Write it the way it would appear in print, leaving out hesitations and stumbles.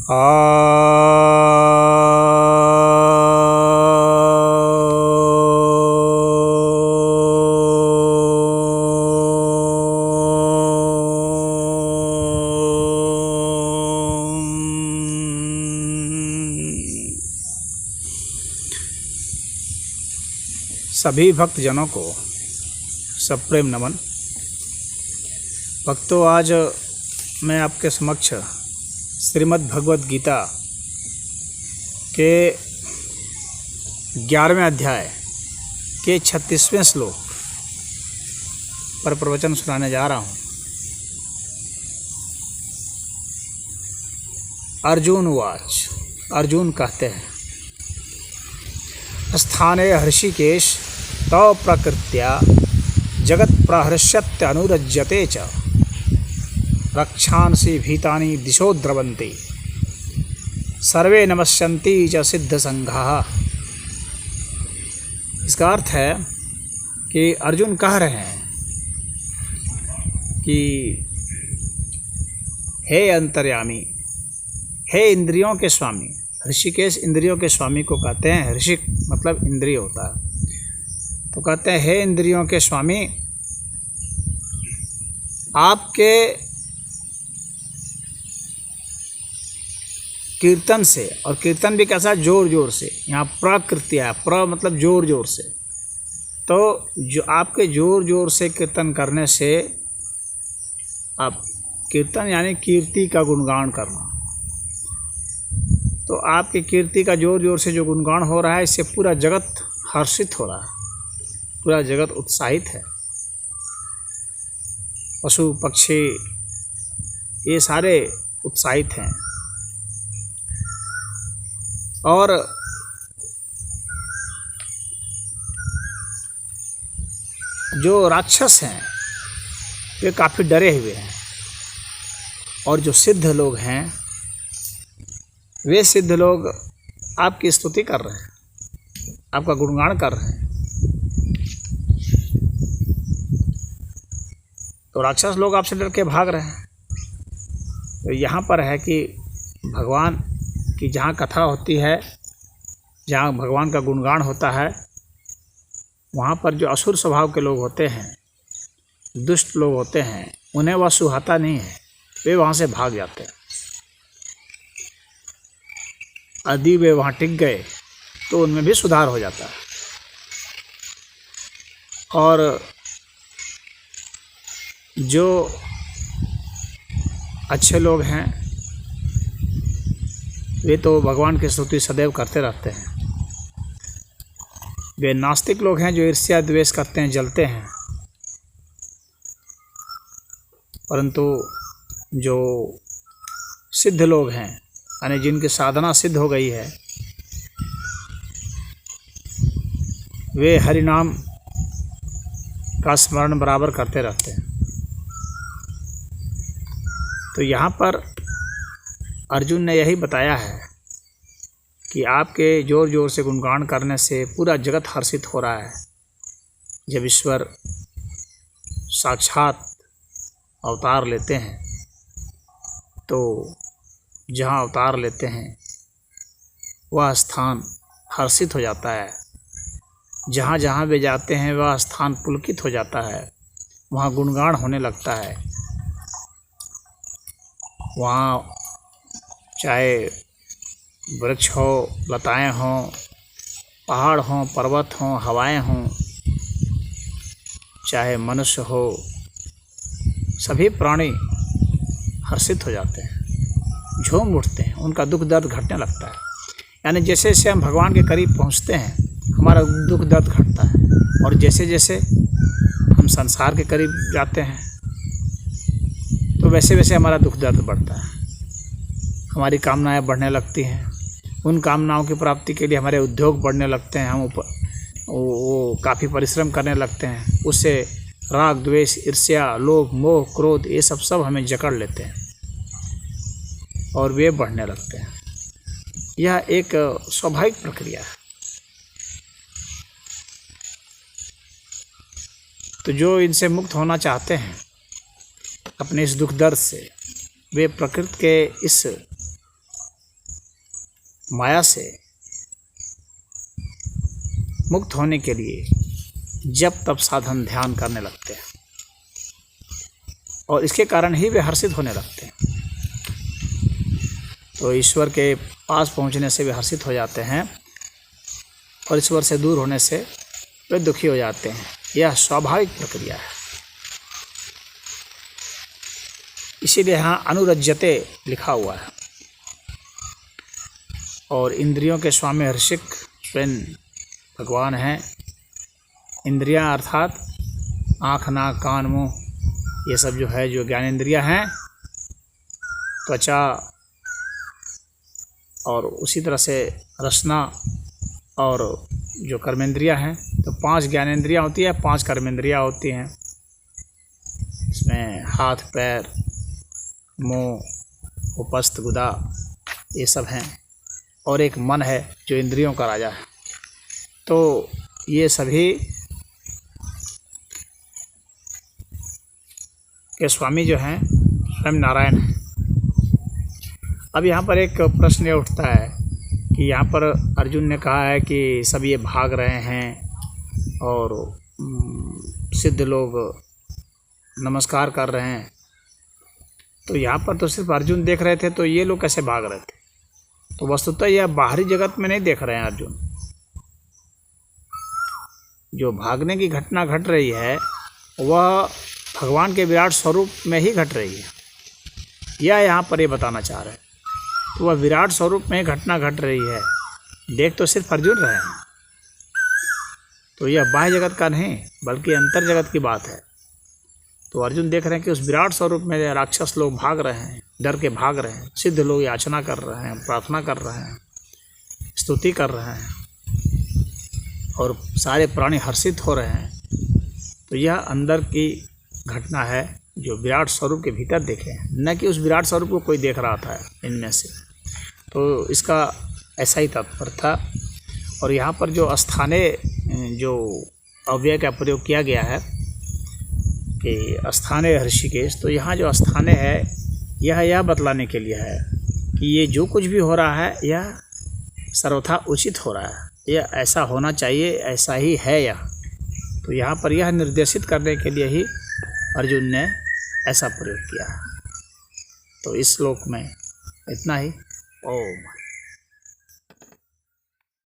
सभी भक्तजनों को सप्रेम नमन। भक्तों, आज मैं आपके समक्ष श्रीमद् भगवद गीता के 11वें अध्याय के 36वें श्लोक पर प्रवचन सुनाने जा रहा हूँ। अर्जुन उवाच। अर्जुन कहते हैं, स्थाने हृषिकेश तव प्रकृत्या जगत प्रहर्ष्यत्यनुरज्यते च रक्षांसि भीतानि दिशो द्रवन्ति सर्वे नमस्यन्ति च सिद्ध संघाः। इसका अर्थ है कि अर्जुन कह रहे हैं कि हे अंतर्यामी, हे इंद्रियों के स्वामी। ऋषिकेश इंद्रियों के स्वामी को कहते हैं। ऋषिक मतलब इंद्रिय होता है। तो कहते हैं, हे इंद्रियों के स्वामी, आपके कीर्तन से, और कीर्तन भी कैसा, जोर जोर से। यहाँ प्रकृति है, प्र मतलब जोर जोर से। तो जो आपके जोर जोर से कीर्तन करने से, आप कीर्तन यानी कीर्ति का गुणगान करना, तो आपकी कीर्ति का जोर जोर से जो गुणगान हो रहा है, इससे पूरा जगत हर्षित हो रहा है, पूरा जगत उत्साहित है। पशु पक्षी ये सारे उत्साहित हैं। और जो राक्षस हैं वे काफ़ी डरे हुए हैं, और जो सिद्ध लोग हैं वे सिद्ध लोग आपकी स्तुति कर रहे हैं, आपका गुणगान कर रहे हैं। तो राक्षस लोग आपसे डर के भाग रहे हैं। तो यहाँ पर है कि भगवान की जहाँ कथा होती है, जहाँ भगवान का गुणगान होता है, वहाँ पर जो असुर स्वभाव के लोग होते हैं, दुष्ट लोग होते हैं, उन्हें वह सुहाता नहीं है, वे वहाँ से भाग जाते हैं। यदि वे वहाँ टिक गए तो उनमें भी सुधार हो जाता है। और जो अच्छे लोग हैं वे तो भगवान की स्तुति सदैव करते रहते हैं। वे नास्तिक लोग हैं जो ईर्ष्या द्वेष करते हैं, जलते हैं। परंतु जो सिद्ध लोग हैं, यानी जिनकी साधना सिद्ध हो गई है, वे हरि नाम का स्मरण बराबर करते रहते हैं। तो यहाँ पर अर्जुन ने यही बताया है कि आपके जोर जोर से गुणगान करने से पूरा जगत हर्षित हो रहा है। जब ईश्वर साक्षात अवतार लेते हैं, तो जहाँ अवतार लेते हैं वह स्थान हर्षित हो जाता है। जहाँ जहाँ वे जाते हैं वह स्थान पुलकित हो जाता है, वहाँ गुणगान होने लगता है। वहाँ चाहे वृक्ष हो, लताएं हों, पहाड़ हों, पर्वत हों, हवाएं हों, चाहे मनुष्य हो, सभी प्राणी हर्षित हो जाते हैं, झूम उठते हैं, उनका दुख दर्द घटने लगता है। यानी जैसे जैसे हम भगवान के करीब पहुंचते हैं, हमारा दुख दर्द घटता है, और जैसे जैसे हम संसार के करीब जाते हैं तो वैसे वैसे हमारा दुख दर्द बढ़ता है। हमारी कामनाएं बढ़ने लगती हैं। उन कामनाओं की प्राप्ति के लिए हमारे उद्योग बढ़ने लगते हैं। हम वो काफ़ी परिश्रम करने लगते हैं। उससे राग द्वेष ईर्ष्या लोभ मोह क्रोध ये सब हमें जकड़ लेते हैं और वे बढ़ने लगते हैं। यह एक स्वाभाविक प्रक्रिया है। तो जो इनसे मुक्त होना चाहते हैं अपने इस दुख दर्द से, वे प्रकृति के इस माया से मुक्त होने के लिए जब तब साधन ध्यान करने लगते हैं और इसके कारण ही वे हर्षित होने लगते हैं। तो ईश्वर के पास पहुंचने से वे हर्षित हो जाते हैं और ईश्वर से दूर होने से वे दुखी हो जाते हैं। यह स्वाभाविक प्रक्रिया है। इसीलिए यहाँ अनुरज्यते लिखा हुआ है। और इंद्रियों के स्वामी हर्षिक स्वयं भगवान हैं। इंद्रियां अर्थात आँख, नाक, कान, मुँह, ये सब जो है, जो ज्ञानेंद्रियां हैं, त्वचा और उसी तरह से रसना और जो कर्मेंद्रियां हैं। तो 5 ज्ञानेंद्रियां होती है, 5 कर्मेंद्रियां होती हैं। इसमें हाथ, पैर, मुँह, उपस्थ, गुदा, ये सब हैं। और एक मन है जो इंद्रियों का राजा है। तो ये सभी के स्वामी जो हैं स्वयं नारायण हैं। अब यहाँ पर एक प्रश्न ये उठता है कि यहाँ पर अर्जुन ने कहा है कि सब ये भाग रहे हैं और सिद्ध लोग नमस्कार कर रहे हैं। तो यहाँ पर तो सिर्फ अर्जुन देख रहे थे, तो ये लोग कैसे भाग रहे थे? तो वस्तुतः यह बाहरी जगत में नहीं देख रहे हैं अर्जुन। जो भागने की घटना घट रही है वह भगवान के विराट स्वरूप में ही घट रही है। यह यहाँ पर ये बताना चाह रहे हैं। तो वह विराट स्वरूप में घटना घट रही है। देख तो सिर्फ अर्जुन रहे हैं। तो यह बाह्य जगत का नहीं बल्कि अंतर जगत की बात है। तो अर्जुन देख रहे हैं कि उस विराट स्वरूप में राक्षस लोग भाग रहे हैं, डर के भाग रहे हैं। सिद्ध लोग याचना कर रहे हैं, प्रार्थना कर रहे हैं, स्तुति कर रहे हैं और सारे प्राणी हर्षित हो रहे हैं। तो यह अंदर की घटना है जो विराट स्वरूप के भीतर देखे हैं, न कि उस विराट स्वरूप को कोई देख रहा था इनमें से। तो इसका ऐसा ही तात्पर्य था। और यहाँ पर जो स्थाने जो अव्यय का प्रयोग किया गया है कि स्थाने ऋषिकेश, तो यहाँ जो स्थाने है यह बतलाने के लिए है कि ये जो कुछ भी हो रहा है यह सर्वथा उचित हो रहा है, यह ऐसा होना चाहिए, ऐसा ही है यह। तो यहाँ पर यह निर्देशित करने के लिए ही अर्जुन ने ऐसा प्रयोग किया है। तो इस श्लोक में इतना ही। ओम।